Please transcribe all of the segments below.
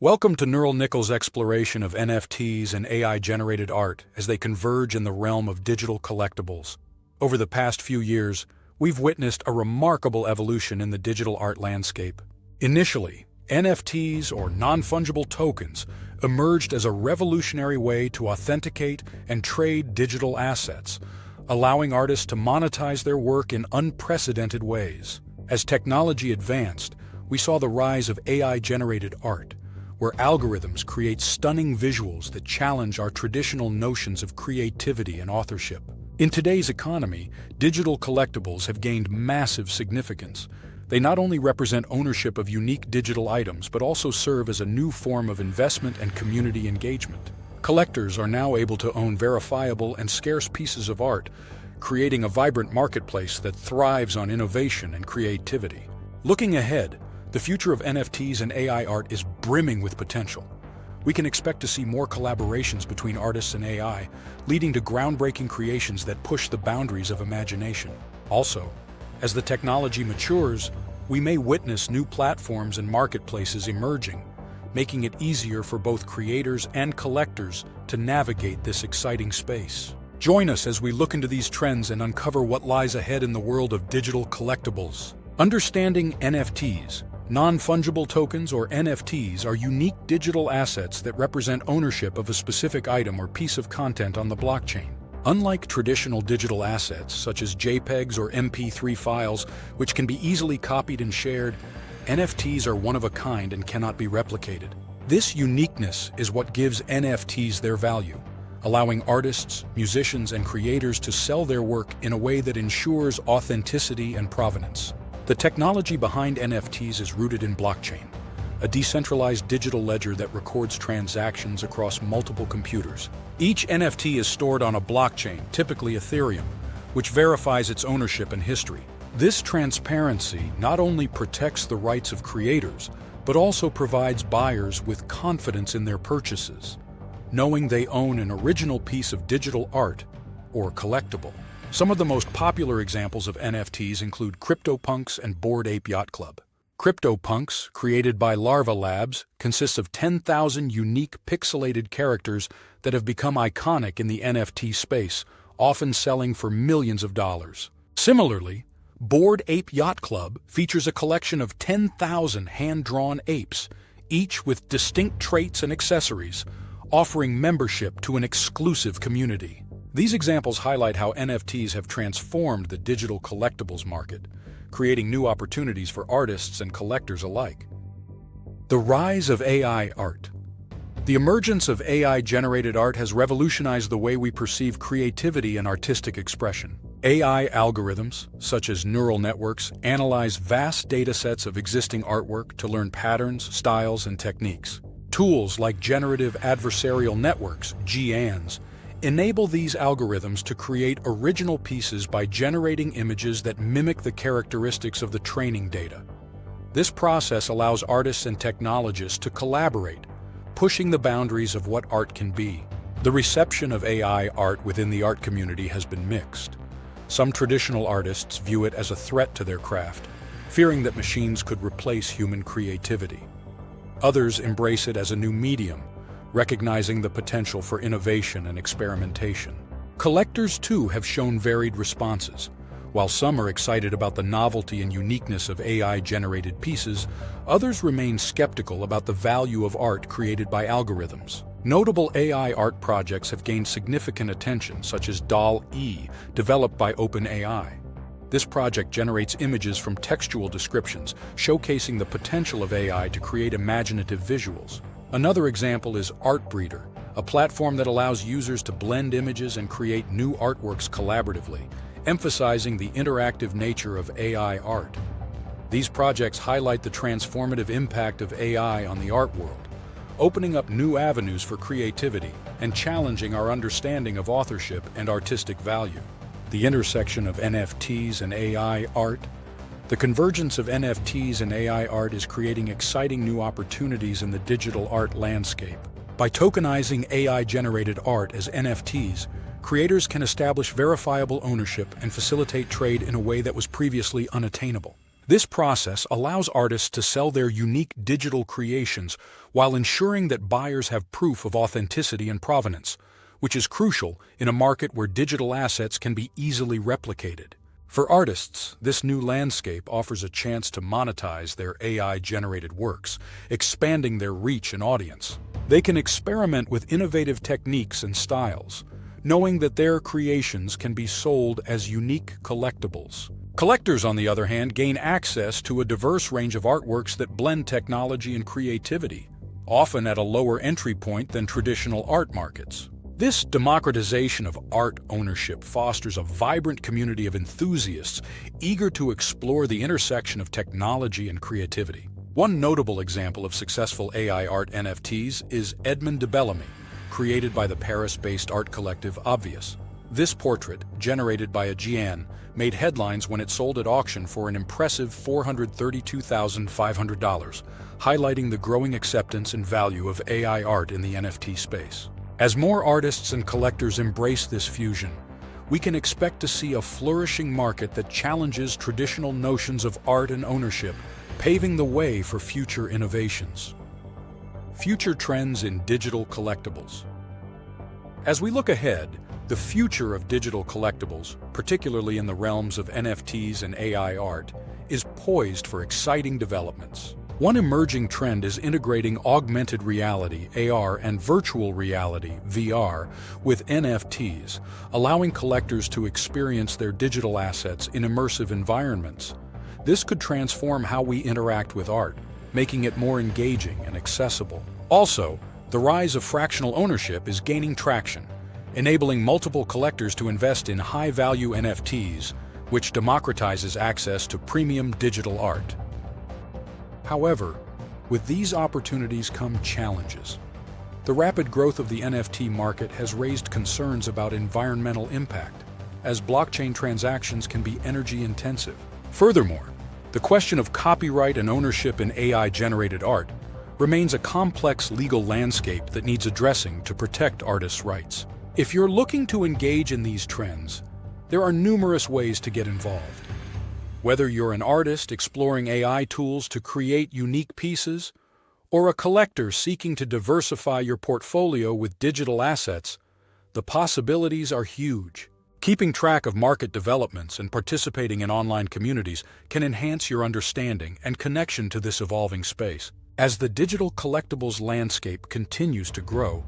Welcome to Neural Nickel's exploration of NFTs and AI-generated art as they converge in the realm of digital collectibles. Over the past few years, we've witnessed a remarkable evolution in the digital art landscape. Initially, NFTs, or non-fungible tokens, emerged as a revolutionary way to authenticate and trade digital assets, allowing artists to monetize their work in unprecedented ways. As technology advanced, we saw the rise of AI-generated art, where algorithms create stunning visuals that challenge our traditional notions of creativity and authorship. In today's economy, digital collectibles have gained massive significance. They not only represent ownership of unique digital items, but also serve as a new form of investment and community engagement. Collectors are now able to own verifiable and scarce pieces of art, creating a vibrant marketplace that thrives on innovation and creativity. Looking ahead, the future of NFTs and AI art is brimming with potential. We can expect to see more collaborations between artists and AI, leading to groundbreaking creations that push the boundaries of imagination. Also, as the technology matures, we may witness new platforms and marketplaces emerging, making it easier for both creators and collectors to navigate this exciting space. Join us as we look into these trends and uncover what lies ahead in the world of digital collectibles. Understanding NFTs. Non-fungible tokens, or NFTs, are unique digital assets that represent ownership of a specific item or piece of content on the blockchain. Unlike traditional digital assets, such as JPEGs or MP3 files, which can be easily copied and shared, NFTs are one of a kind and cannot be replicated. This uniqueness is what gives NFTs their value, allowing artists, musicians, and creators to sell their work in a way that ensures authenticity and provenance. The technology behind NFTs is rooted in blockchain, a decentralized digital ledger that records transactions across multiple computers. Each NFT is stored on a blockchain, typically Ethereum, which verifies its ownership and history. This transparency not only protects the rights of creators, but also provides buyers with confidence in their purchases, knowing they own an original piece of digital art or collectible. Some of the most popular examples of NFTs include CryptoPunks and Bored Ape Yacht Club. CryptoPunks, created by Larva Labs, consists of 10,000 unique pixelated characters that have become iconic in the NFT space, often selling for millions of dollars. Similarly, Bored Ape Yacht Club features a collection of 10,000 hand-drawn apes, each with distinct traits and accessories, offering membership to an exclusive community. These examples highlight how NFTs have transformed the digital collectibles market, creating new opportunities for artists and collectors alike. The rise of AI art. The emergence of AI-generated art has revolutionized the way we perceive creativity and artistic expression. AI algorithms, such as neural networks, analyze vast datasets of existing artwork to learn patterns, styles, and techniques. Tools like Generative Adversarial Networks, GANs, enable these algorithms to create original pieces by generating images that mimic the characteristics of the training data. This process allows artists and technologists to collaborate, pushing the boundaries of what art can be. The reception of AI art within the art community has been mixed. Some traditional artists view it as a threat to their craft, fearing that machines could replace human creativity. Others embrace it as a new medium, recognizing the potential for innovation and experimentation. Collectors, too, have shown varied responses. While some are excited about the novelty and uniqueness of AI-generated pieces, others remain skeptical about the value of art created by algorithms. Notable AI art projects have gained significant attention, such as DALL-E, developed by OpenAI. This project generates images from textual descriptions, showcasing the potential of AI to create imaginative visuals. Another example is Artbreeder, a platform that allows users to blend images and create new artworks collaboratively, emphasizing the interactive nature of AI art. These projects highlight the transformative impact of AI on the art world, opening up new avenues for creativity and challenging our understanding of authorship and artistic value. The intersection of NFTs and AI art. The convergence of NFTs and AI art is creating exciting new opportunities in the digital art landscape. By tokenizing AI-generated art as NFTs, creators can establish verifiable ownership and facilitate trade in a way that was previously unattainable. This process allows artists to sell their unique digital creations while ensuring that buyers have proof of authenticity and provenance, which is crucial in a market where digital assets can be easily replicated. For artists, this new landscape offers a chance to monetize their AI-generated works, expanding their reach and audience. They can experiment with innovative techniques and styles, knowing that their creations can be sold as unique collectibles. Collectors, on the other hand, gain access to a diverse range of artworks that blend technology and creativity, often at a lower entry point than traditional art markets. This democratization of art ownership fosters a vibrant community of enthusiasts eager to explore the intersection of technology and creativity. One notable example of successful AI art NFTs is Edmond de Belamy, created by the Paris-based art collective Obvious. This portrait, generated by a GAN, made headlines when it sold at auction for an impressive $432,500, highlighting the growing acceptance and value of AI art in the NFT space. As more artists and collectors embrace this fusion, we can expect to see a flourishing market that challenges traditional notions of art and ownership, paving the way for future innovations. Future trends in digital collectibles. As we look ahead, the future of digital collectibles, particularly in the realms of NFTs and AI art, is poised for exciting developments. One emerging trend is integrating augmented reality, AR, and virtual reality, VR, with NFTs, allowing collectors to experience their digital assets in immersive environments. This could transform how we interact with art, making it more engaging and accessible. Also, the rise of fractional ownership is gaining traction, enabling multiple collectors to invest in high-value NFTs, which democratizes access to premium digital art. However, with these opportunities come challenges. The rapid growth of the NFT market has raised concerns about environmental impact, as blockchain transactions can be energy-intensive. Furthermore, the question of copyright and ownership in AI-generated art remains a complex legal landscape that needs addressing to protect artists' rights. If you're looking to engage in these trends, there are numerous ways to get involved. Whether you're an artist exploring AI tools to create unique pieces, or a collector seeking to diversify your portfolio with digital assets, the possibilities are huge. Keeping track of market developments and participating in online communities can enhance your understanding and connection to this evolving space. As the digital collectibles landscape continues to grow,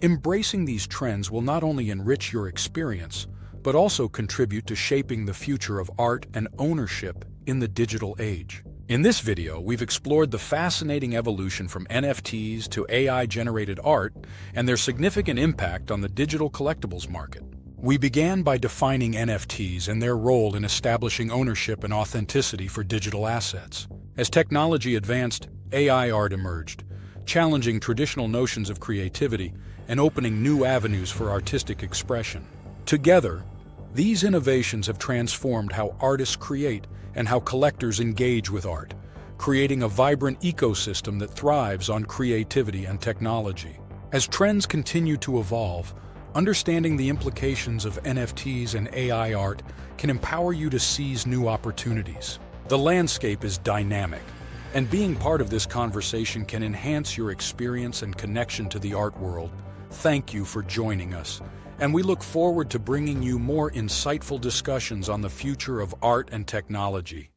embracing these trends will not only enrich your experience, but also contribute to shaping the future of art and ownership in the digital age. In this video, we've explored the fascinating evolution from NFTs to AI-generated art and their significant impact on the digital collectibles market. We began by defining NFTs and their role in establishing ownership and authenticity for digital assets. As technology advanced, AI art emerged, challenging traditional notions of creativity and opening new avenues for artistic expression. Together, these innovations have transformed how artists create and how collectors engage with art, creating a vibrant ecosystem that thrives on creativity and technology. As trends continue to evolve, understanding the implications of NFTs and AI art can empower you to seize new opportunities. The landscape is dynamic, and being part of this conversation can enhance your experience and connection to the art world. Thank you for joining us, and we look forward to bringing you more insightful discussions on the future of art and technology.